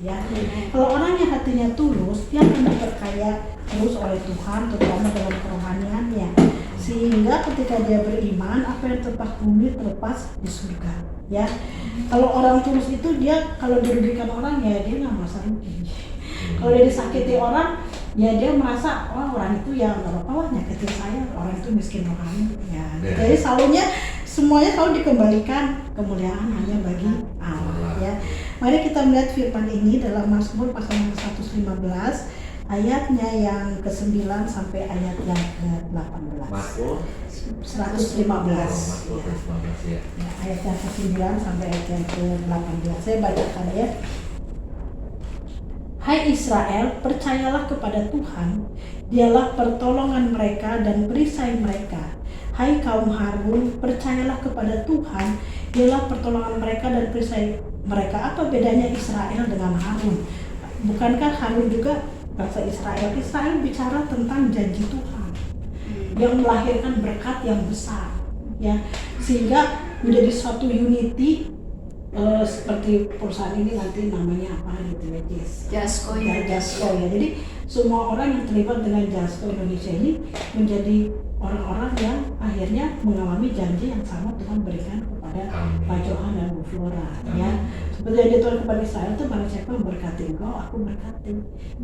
ya. Kalau orang yang hatinya tulus, dia akan diperkaya terus oleh Tuhan, terutama dalam kerohaniannya. Sehingga ketika dia beriman, apa yang terlepas bumi terlepas di surga, ya. Kalau orang tulus itu dia kalau dirugikan orang ya dia nggak merasa rugi. Kalau dia disakiti orang, ya dia merasa orang itu ya nggak apa-apa lah nyakitin saya, orang itu miskin rohani, ya. Jadi semuanya selalu dikembalikan kemuliaan hanya bagi Allah, ya. Mari kita melihat firman ini dalam Mazmur pasal 115 ayatnya yang ke-9 sampai ayat yang ke-18. Mazmur 115 ya. Ayat yang ke-9 sampai ayat yang ke-18. Saya bacakan ya. Hai Israel, percayalah kepada Tuhan, dialah pertolongan mereka dan perisai mereka. Hai kaum Harun, percayalah kepada Tuhan, dialah pertolongan mereka dan perisai mereka. Apa bedanya Israel dengan Harun? Bukankah Harun juga bangsa Israel? Israel bicara tentang janji Tuhan yang melahirkan berkat yang besar, ya, sehingga menjadi suatu unity. Seperti perusahaan ini nanti namanya apa gitu ya, Jasco ya. Jadi semua orang yang terlibat dengan Jasco Indonesia ini menjadi orang-orang yang akhirnya mengalami janji yang sama Tuhan berikan kepada Pak Johan dan Bu Flora, ya. Seperti yang Tuhan kepada Israel itu, barang siapa yang memberkati engkau, aku berkati.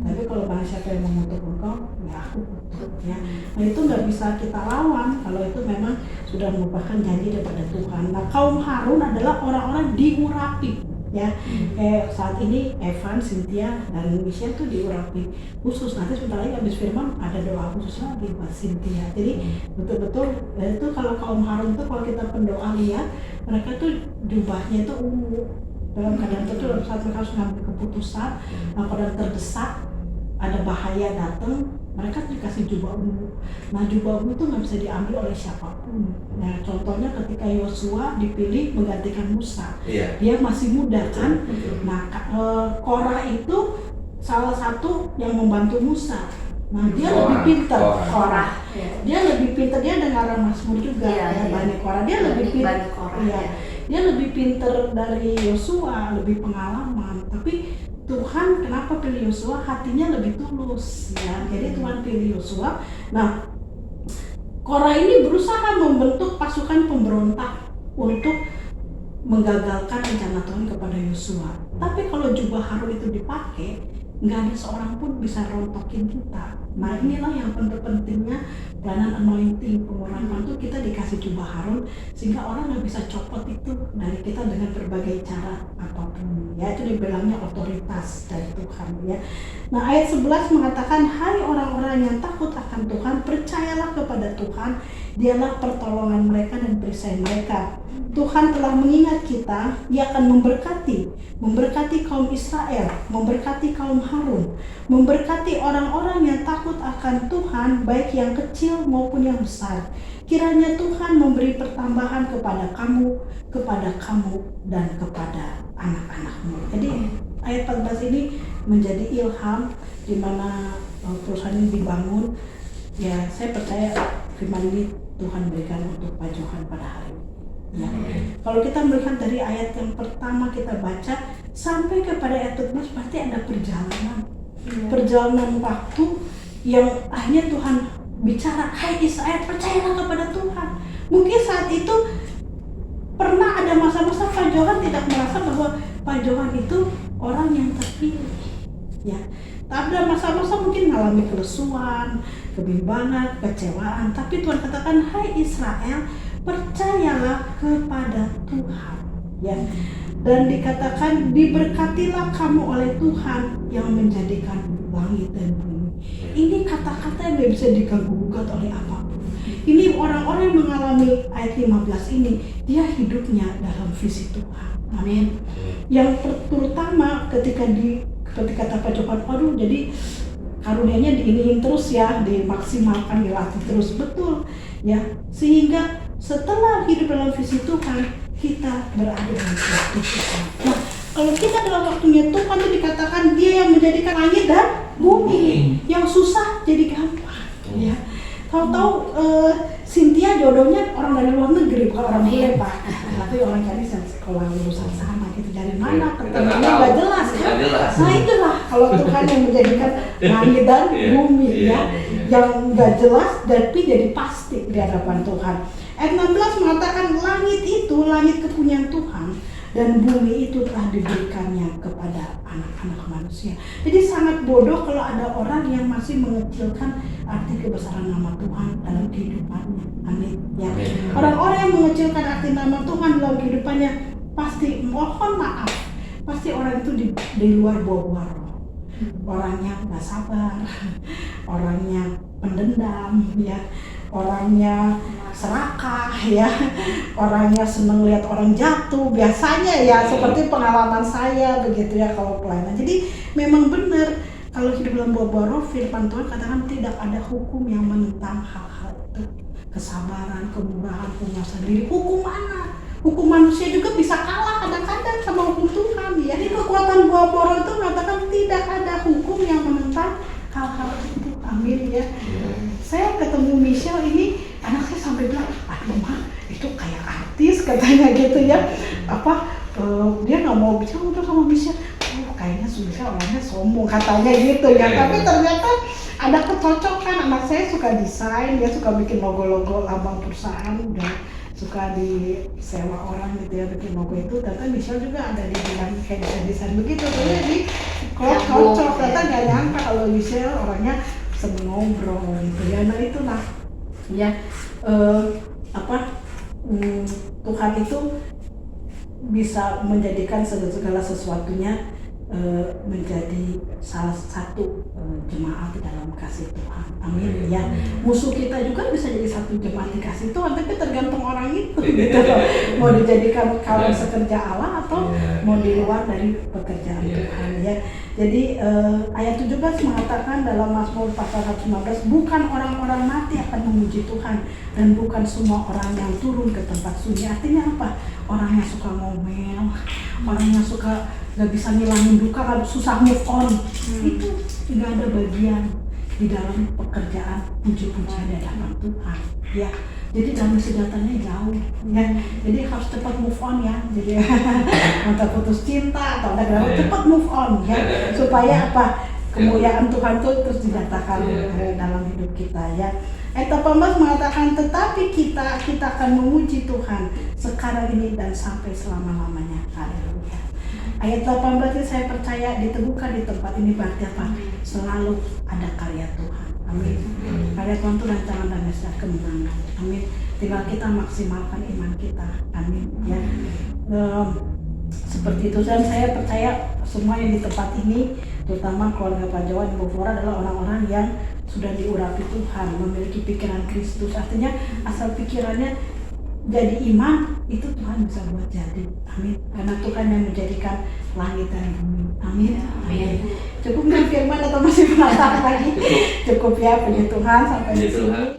Tapi kalau barang siapa yang mengutuk engkau, ya aku kutuk, ya. Nah itu nggak bisa kita lawan kalau itu memang sudah merupakan janji daripada Tuhan. Nah kaum Harun adalah orang-orang diurapi, ya. Kayak saat ini Evan, Cynthia, dan Michelle tuh diurapi khusus. Nanti sebentar lagi habis firman ada doa khusus lagi buat Cynthia. Jadi betul-betul itu kalau kaum Harun itu kalau kita pendoa lihat mereka tuh jubahnya itu ungu dalam keadaan tertentu saat mereka harus mengambil keputusan, keadaan terdesak, ada bahaya datang, mereka dikasih jubah ungu. Nah jubah ungu itu nggak bisa diambil oleh siapapun. Nah contohnya ketika Yosua dipilih menggantikan Musa, dia masih muda kan. Nah Korah itu salah satu yang membantu Musa. Nah dia lebih pintar, Korah. Dia lebih pintar, dia dengar Mazmur juga, Bani Korah. Dia lebih pintar, dia lebih pintar dari Yosua, lebih pengalaman. Tapi Tuhan kenapa pilih Yosua? Hatinya lebih tulus, ya. Jadi Tuhan pilih Yosua. Nah, Korah ini berusaha membentuk pasukan pemberontak untuk menggagalkan rencana Tuhan kepada Yosua. Tapi kalau jubah Harun itu dipakai, nggak ada seorang pun bisa rontokin kita. Nah inilah yang pentingnya pelayanan anointing, pengurapan itu kita dikasih jubah Harun sehingga orang nggak bisa copot itu dari kita dengan berbagai cara apapun, ya. Itu dibilangnya otoritas dari Tuhan, ya. Nah ayat 11 mengatakan, hai orang-orang yang takut akan Tuhan, percayalah kepada Tuhan, dialah pertolongan mereka dan perisai mereka. Tuhan telah mengingat kita, Ia akan memberkati kaum Israel, memberkati kaum Harun, memberkati orang-orang yang takut akan Tuhan, baik yang kecil maupun yang besar. Kiranya Tuhan memberi pertambahan kepada kamu, dan kepada anak-anakmu. Jadi ayat 14 ini menjadi ilham di mana perusahaan ini dibangun. Ya, saya percaya firman ini Tuhan berikan untuk Pak Johan pada hari ini. Ya. Kalau kita melihat dari ayat yang pertama kita baca sampai kepada ayat 14 pasti ada perjalanan waktu yang akhirnya Tuhan bicara, hai Israel, percayalah kepada Tuhan. Mungkin saat itu pernah ada masa-masa Pak Johan tidak merasa bahwa Pak Johan itu orang yang terpilih, ya. Tapi ada masa-masa mungkin mengalami kelesuan, kebimbangan, kecewaan. Tapi Tuhan katakan, hai Israel, percayalah kepada Tuhan, ya. Dan dikatakan, diberkatilah kamu oleh Tuhan yang menjadikan langit dan bumi. Ini kata-kata yang tidak bisa diganggu-gugat oleh apapun. Ini orang-orang yang mengalami ayat 15 ini, dia hidupnya dalam visi Tuhan. Amin. Yang terutama ketika kata Pak Johan, aduh jadi karunia-Nya diiniin terus ya, dimaksimalkan, dilatih terus, betul, ya. Sehingga setelah hidup dalam visi Tuhan, kita berada dalam waktu Tuhan. Nah, kalau kita dalam waktunya Tuhan itu dikatakan Dia yang menjadikan langit dan bumi. Yang susah jadi gampang, ya. Tahu-tahu Cynthia jodohnya orang dari luar negeri, bukan orang bule, Pak. Tapi orang cari sekolah lulusan sama gitu. Dari mana? Ketemunya nggak jelas, kan? Nah itulah kalau Tuhan yang menjadikan langit dan bumi ya, yang nggak jelas tapi jadi pasti di hadapan Tuhan. Ayat 16 mengatakan langit itu langit kepunyaan Tuhan dan bumi itu telah diberikannya kepada anak-anak manusia. Jadi sangat bodoh kalau ada orang yang masih mengecilkan arti kebesaran nama Tuhan dalam kehidupannya. Amin. Ya. Orang-orang yang mengecilkan arti nama Tuhan dalam kehidupannya pasti mohon maaf. Pasti orang itu di luar bawah roh. Orangnya nggak sabar, orangnya pendendam, ya, orangnya serakah, ya, orangnya seneng lihat orang jatuh. Biasanya ya seperti pengalaman saya begitu ya kalau pelayanan. Jadi memang benar kalau hidup dalam bawah roh, firman Tuhan katakan tidak ada hukum yang menentang hal-hal itu. Kesabaran, kemurahan, penguasaan diri. Hukum mana? Hukum manusia juga bisa kalah kadang-kadang sama hukum Tuhan ya. Jadi kekuatan buah roh itu mengatakan tidak ada hukum yang menentang hal-hal itu. Amin ya. Saya ketemu Michelle ini, anak saya sampai bilang, aduh Ma, itu kayak artis katanya gitu ya. Dia nggak mau bicara udah sama Michelle. Kayaknya Michelle orangnya sombong katanya gitu ya. Tapi ternyata ada kecocokan. Anak saya suka desain, dia suka bikin logo-logo lambang perusahaan, udah suka disewa orang gitu ya bikin logo itu. Ternyata Michelle juga ada di bidang kayak desain begitu. Jadi kalau cocok, ternyata nggak nyangka kalau Michelle orangnya seneng ngobrol gitu ya. Nah itulah ya Tuhan itu bisa menjadikan segala sesuatunya menjadi salah satu jemaat dalam kasih Tuhan. Amin ya. Musuh kita juga bisa jadi satu jemaat di kasih Tuhan, tapi tergantung orang itu gitu loh. Mau dijadikan kawan sekerja Allah atau mau di luar dari pekerjaan Tuhan ya. Jadi ayat 17 mengatakan dalam Mazmur pasal 115, bukan orang-orang mati akan memuji Tuhan dan bukan semua orang yang turun ke tempat sunyi. Artinya apa? Orang yang suka ngomel, orang yang suka gak bisa ngilangin duka, kalau susah move on, itu gak ada bagian di dalam pekerjaan puji-pujian di hadapan Tuhan ya. Jadi damai sejatanya jauh ya. Jadi harus cepat move on ya. Jadi mantap putus cinta atau ada gak cepat move on ya, supaya apa? Kemuliaan Tuhan itu terus dinyatakan dalam hidup kita ya. Ayat 18 mengatakan tetapi kita akan memuji Tuhan sekarang ini dan sampai selama-lamanya. Haleluya. Ayat 18 ini saya percaya diteguhkan di tempat ini berarti apa? Selalu ada karya Tuhan. Amin. Karya Tuhan itu rancangan dan dasar kemenangan. Amin. Tinggal kita maksimalkan iman kita. Amin. Ya. Seperti itu, dan saya percaya semua yang di tempat ini, terutama keluarga Pak Jawa di Bogor, adalah orang-orang yang sudah diurapi Tuhan, memiliki pikiran Kristus. Artinya asal pikirannya jadi iman, itu Tuhan bisa buat jadi. Amin. Karena Tuhan yang menjadikan langit dan bumi. Amin. Amin. Cukup dengan firman atau masih penasaran lagi? Cukup ya, puji Tuhan, sampai di sini.